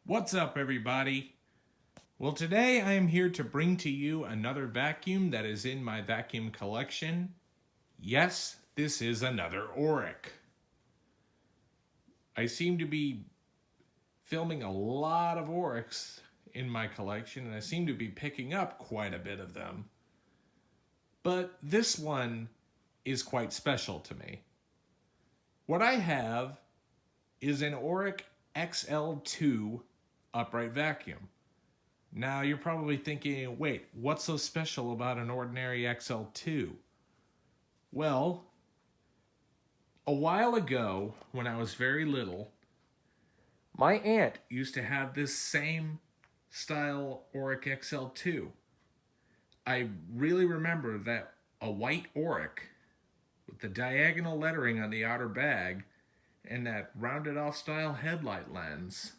What's up, everybody? Well, today I am here to bring to you another vacuum that is in my vacuum collection. Yes, this is another Oreck. I seem to be filming a lot of Orecks in my collection, and I seem to be picking up quite a bit of them. But this one is quite special to me. What I have is an Oreck XL2 upright vacuum. Now you're probably thinking, wait, what's so special about an ordinary XL2? Well, a while ago, when I was very little, my aunt used to have this same style Oreck XL2. I really remember that a white Oreck with the diagonal lettering on the outer bag and that rounded off style headlight lens.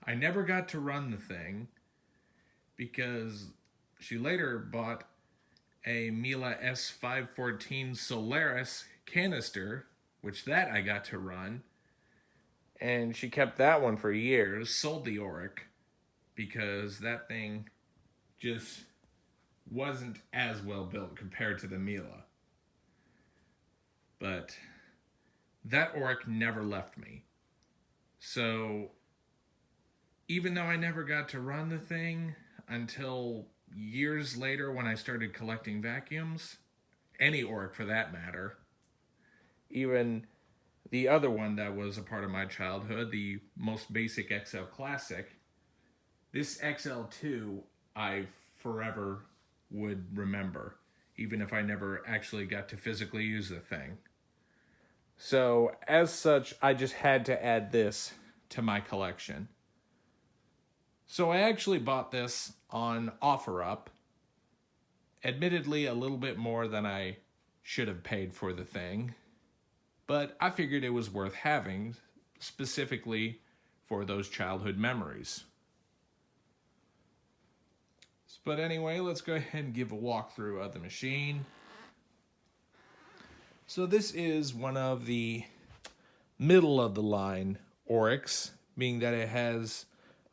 I never got to run the thing because she later bought a Miele S514 Solaris canister, which that I got to run. And she kept that one for years, sold the Oreck, because that thing just wasn't as well built compared to the Miele. But that Oreck never left me. So even though I never got to run the thing until years later when I started collecting vacuums, any Oreck for that matter, even the other one that was a part of my childhood, the most basic XL Classic, this XL2 I forever would remember, even if I never actually got to physically use the thing. So as such, I just had to add this to my collection. So I actually bought this on OfferUp. Admittedly, a little bit more than I should have paid for the thing. But I figured it was worth having, specifically for those childhood memories. But anyway, let's go ahead and give a walkthrough of the machine. So this is one of the middle of the line Orecks, being that it has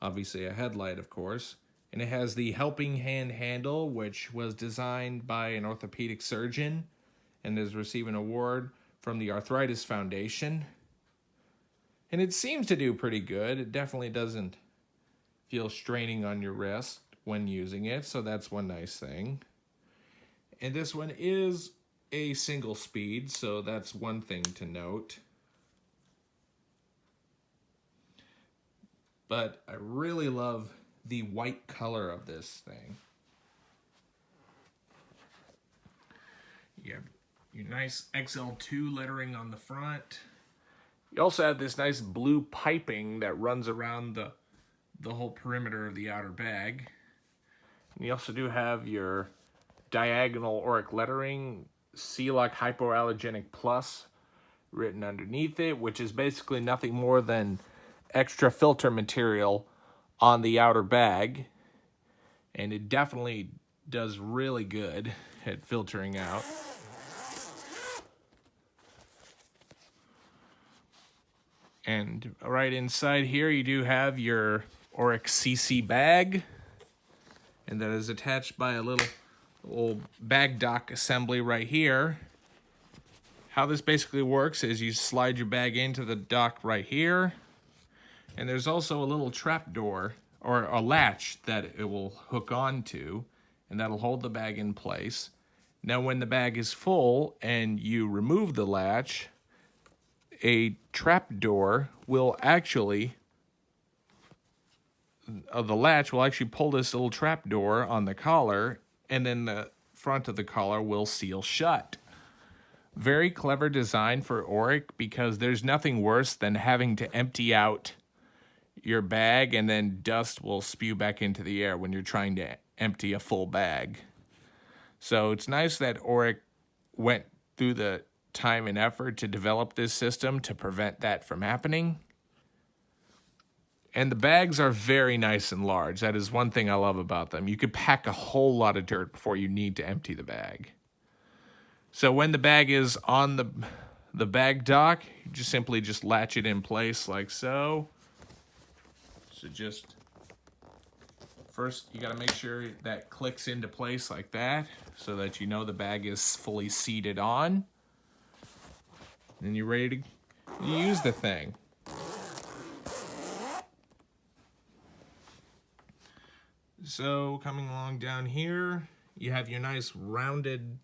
obviously a headlight, of course, and it has the helping hand handle, which was designed by an orthopedic surgeon and is receiving an award from the Arthritis Foundation. And it seems to do pretty good. It definitely doesn't feel straining on your wrist when using it, so that's one nice thing. And this one is a single speed, so that's one thing to note. But I really love the white color of this thing. You have your nice XL2 lettering on the front. You also have this nice blue piping that runs around the whole perimeter of the outer bag. And you also do have your diagonal Oreck lettering, C-Lock Hypoallergenic Plus, written underneath it, which is basically nothing more than extra filter material on the outer bag. And it definitely does really good at filtering out. And right inside here, you do have your Oreck CC bag. And that is attached by a little bag dock assembly right here. How this basically works is you slide your bag into the dock right here. And there's also a little trap door or a latch that it will hook onto, and that'll hold the bag in place. Now when the bag is full and you remove the latch, a trap door will actually, the latch will actually pull this little trap door on the collar, and then the front of the collar will seal shut. Very clever design for Oreck, because there's nothing worse than having to empty out your bag and then dust will spew back into the air when you're trying to empty a full bag. So it's nice that Oreck went through the time and effort to develop this system to prevent that from happening. And the bags are very nice and large. That is one thing I love about them. You could pack a whole lot of dirt before you need to empty the bag. So when the bag is on the bag dock, you just simply latch it in place like so. So just first, you got to make sure that clicks into place like that so that you know the bag is fully seated on. And you're ready to use the thing. So coming along down here, you have your nice rounded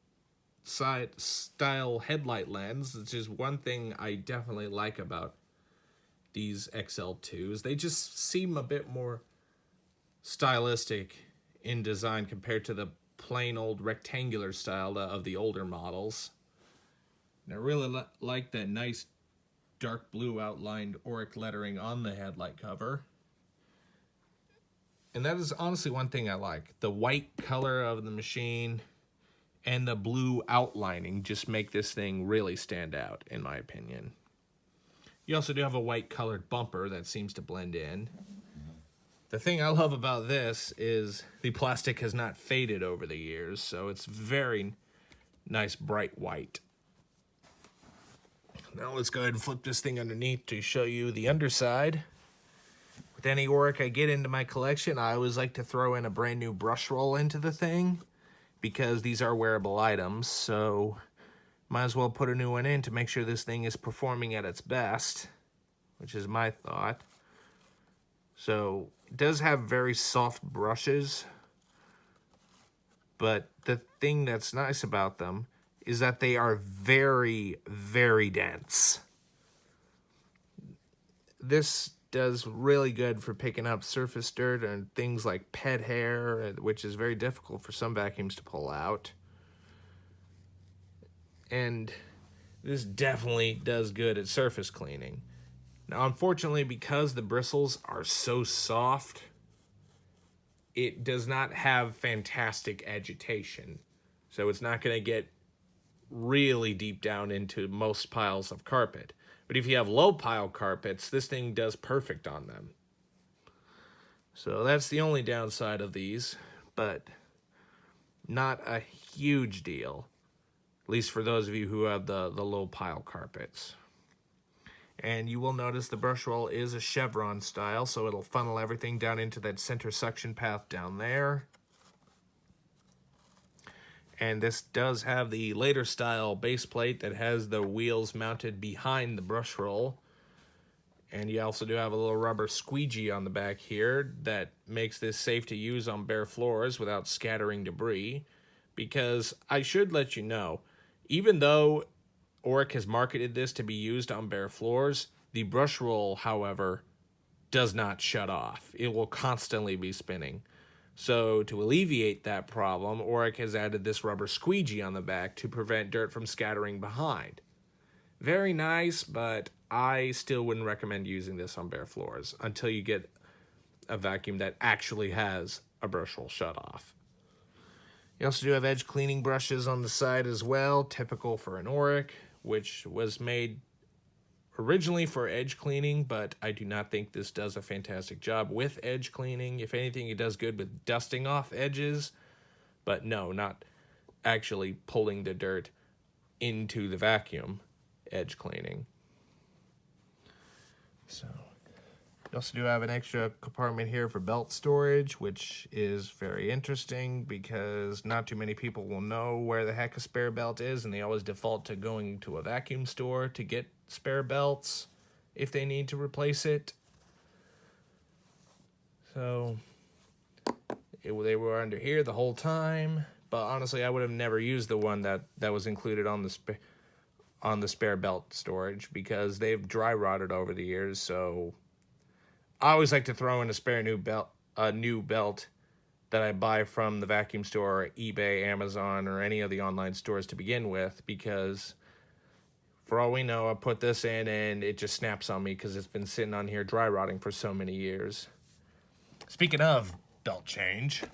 side style headlight lens, which is one thing I definitely like about these XL2s. They just seem a bit more stylistic in design compared to the plain old rectangular style of the older models. And I really like that nice dark blue outlined Oreck lettering on the headlight cover. And that is honestly one thing I like. The white color of the machine and the blue outlining just make this thing really stand out, in my opinion. You also do have a white colored bumper that seems to blend in. The thing I love about this is the plastic has not faded over the years, so it's very nice bright white. Now let's go ahead and flip this thing underneath to show you the underside. With any Oreck I get into my collection, I always like to throw in a brand new brush roll into the thing because these are wearable items, so might as well put a new one in to make sure this thing is performing at its best, which is my thought. So it does have very soft brushes, but the thing that's nice about them is that they are very, very dense. This does really good for picking up surface dirt and things like pet hair, which is very difficult for some vacuums to pull out. And this definitely does good at surface cleaning. Now, unfortunately, because the bristles are so soft, it does not have fantastic agitation. So it's not going to get really deep down into most piles of carpet. But if you have low pile carpets, this thing does perfect on them. So that's the only downside of these, but not a huge deal, at least for those of you who have the low pile carpets. And you will notice the brush roll is a chevron style, so it'll funnel everything down into that center suction path down there. And this does have the later style base plate that has the wheels mounted behind the brush roll. And you also do have a little rubber squeegee on the back here that makes this safe to use on bare floors without scattering debris. Because I should let you know, even though Oreck has marketed this to be used on bare floors, the brush roll, however, does not shut off. It will constantly be spinning. So to alleviate that problem, Oreck has added this rubber squeegee on the back to prevent dirt from scattering behind. Very nice, but I still wouldn't recommend using this on bare floors until you get a vacuum that actually has a brush roll shut off. You also do have edge cleaning brushes on the side as well, typical for an Oreck, which was made originally for edge cleaning, but I do not think this does a fantastic job with edge cleaning. If anything, it does good with dusting off edges, but no, not actually pulling the dirt into the vacuum edge cleaning. So you also do have an extra compartment here for belt storage, which is very interesting because not too many people will know where the heck a spare belt is, and they always default to going to a vacuum store to get spare belts if they need to replace it. So they were under here the whole time, but honestly I would have never used the one that was included on the spare belt storage because they've dry rotted over the years. So I always like to throw in a new belt that I buy from the vacuum store, or eBay, Amazon, or any of the online stores to begin with, because for all we know, I put this in and it just snaps on me because it's been sitting on here dry rotting for so many years. Speaking of belt change,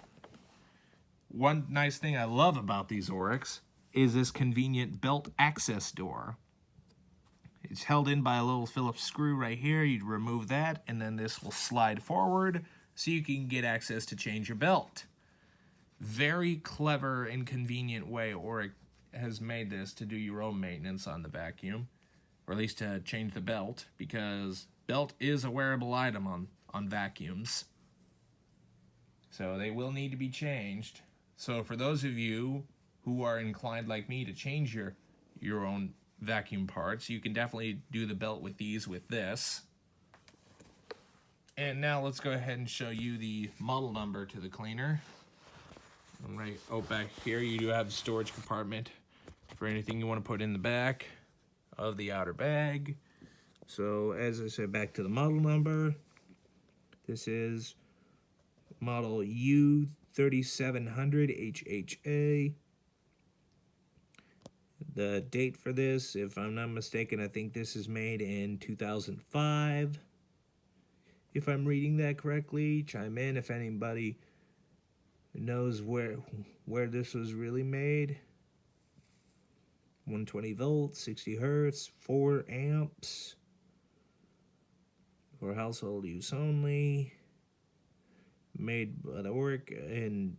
one nice thing I love about these Orecks is this convenient belt access door. It's held in by a little Phillips screw right here. You remove that, and then this will slide forward so you can get access to change your belt. Very clever and convenient way Oreck has made this to do your own maintenance on the vacuum, or at least to change the belt, because belt is a wearable item on vacuums. So they will need to be changed. So for those of you who are inclined like me to change your own vacuum parts, you can definitely do the belt with these with this. And now let's go ahead and show you the model number to the cleaner. Right back here you do have the storage compartment for anything you want to put in the back of the outer bag. So as I said, back to the model number. This is model U3700 HHA. The date for this, if I'm not mistaken, I think this is made in 2005. If I'm reading that correctly, chime in if anybody knows where this was really made. 120 volts, 60 hertz, 4 amps. For household use only. Made by Oreck in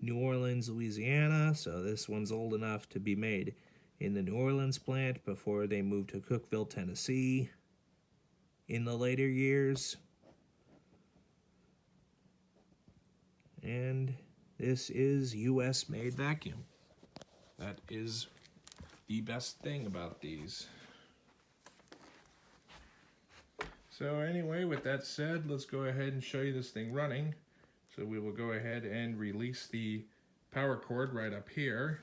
New Orleans, Louisiana. So this one's old enough to be made in the New Orleans plant before they moved to Cookeville, Tennessee in the later years. And this is US made vacuum. That is the best thing about these. So anyway, with that said, let's go ahead and show you this thing running. So we will go ahead and release the power cord right up here.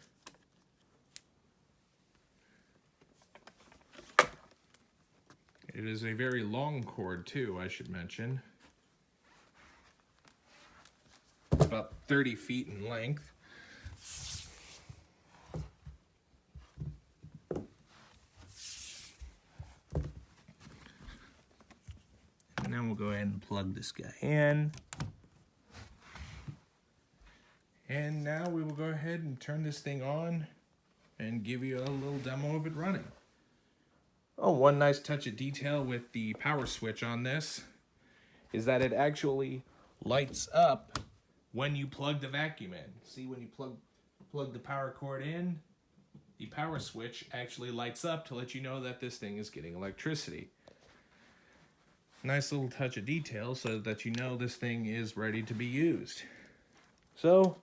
It is a very long cord too, I should mention. About 30 feet in length. And then we'll go ahead and plug this guy in. And now we will go ahead and turn this thing on and give you a little demo of it running. Oh, one nice touch of detail with the power switch on this is that it actually lights up when you plug the vacuum in. See, when you plug the power cord in, the power switch actually lights up to let you know that this thing is getting electricity. Nice little touch of detail so that you know this thing is ready to be used. So,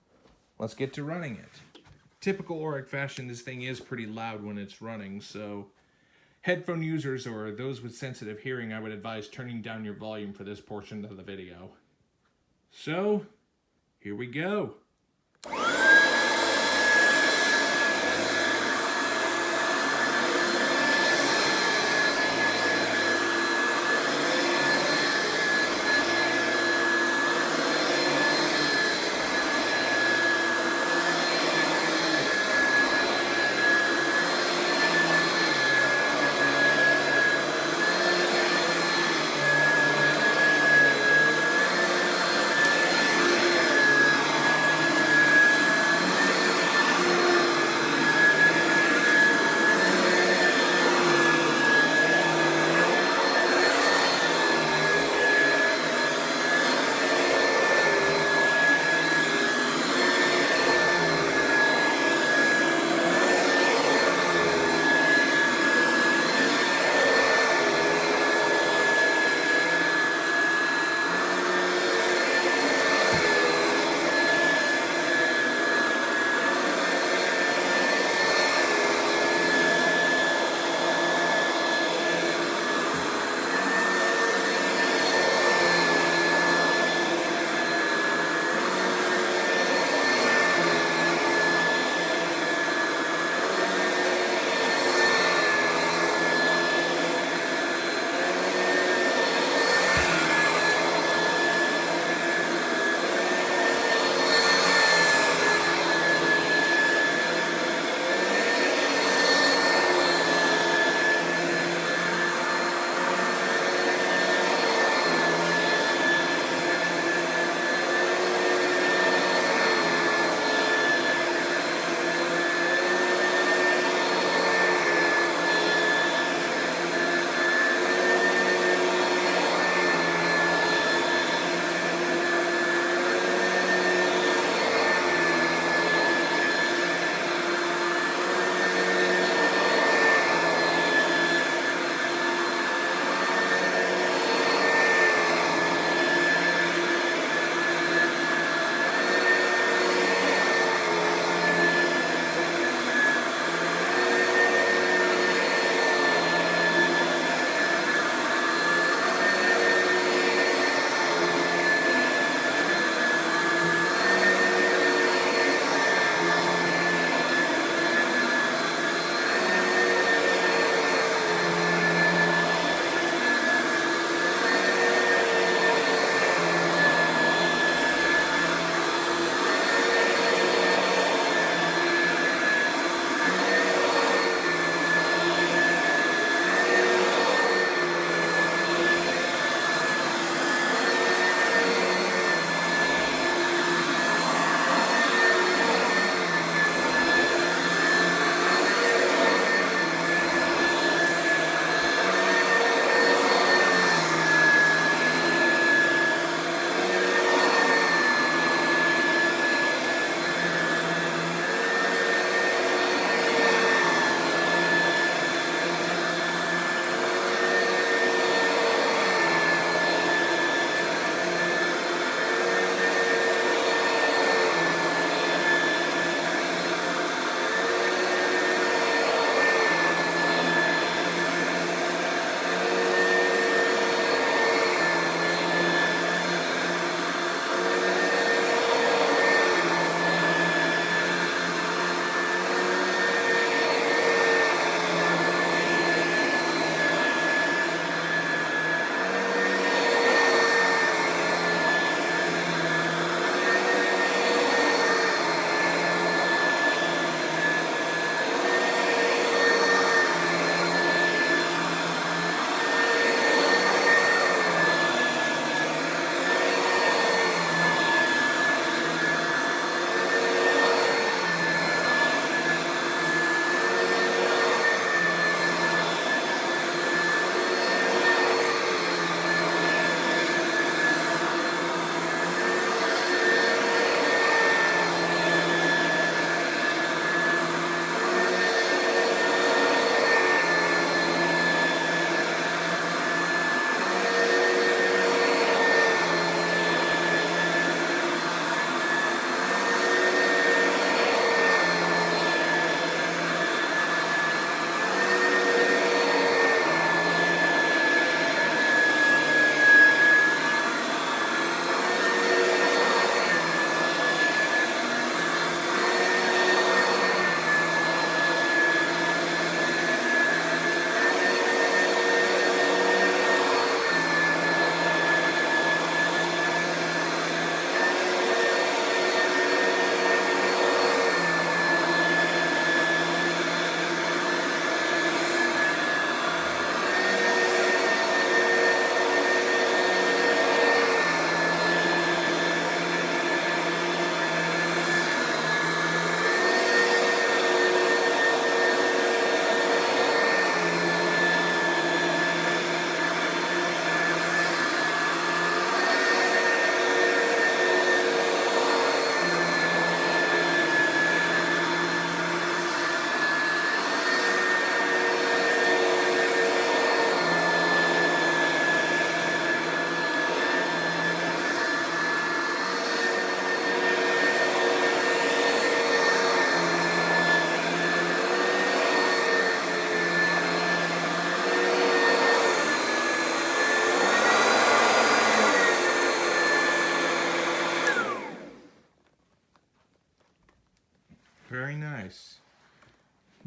let's get to running it. Typical Oreck fashion, this thing is pretty loud when it's running, so headphone users or those with sensitive hearing, I would advise turning down your volume for this portion of the video. So, here we go.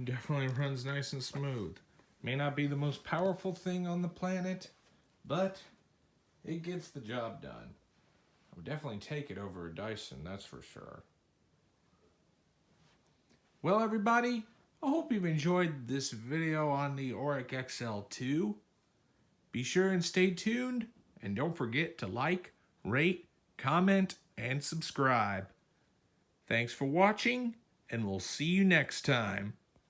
Definitely runs nice and smooth. May not be the most powerful thing on the planet, but it gets the job done. I would definitely take it over a Dyson, that's for sure. Well, everybody, I hope you've enjoyed this video on the Oreck XL2. Be sure and stay tuned, and don't forget to like, rate, comment, and subscribe. Thanks for watching, and we'll see you next time.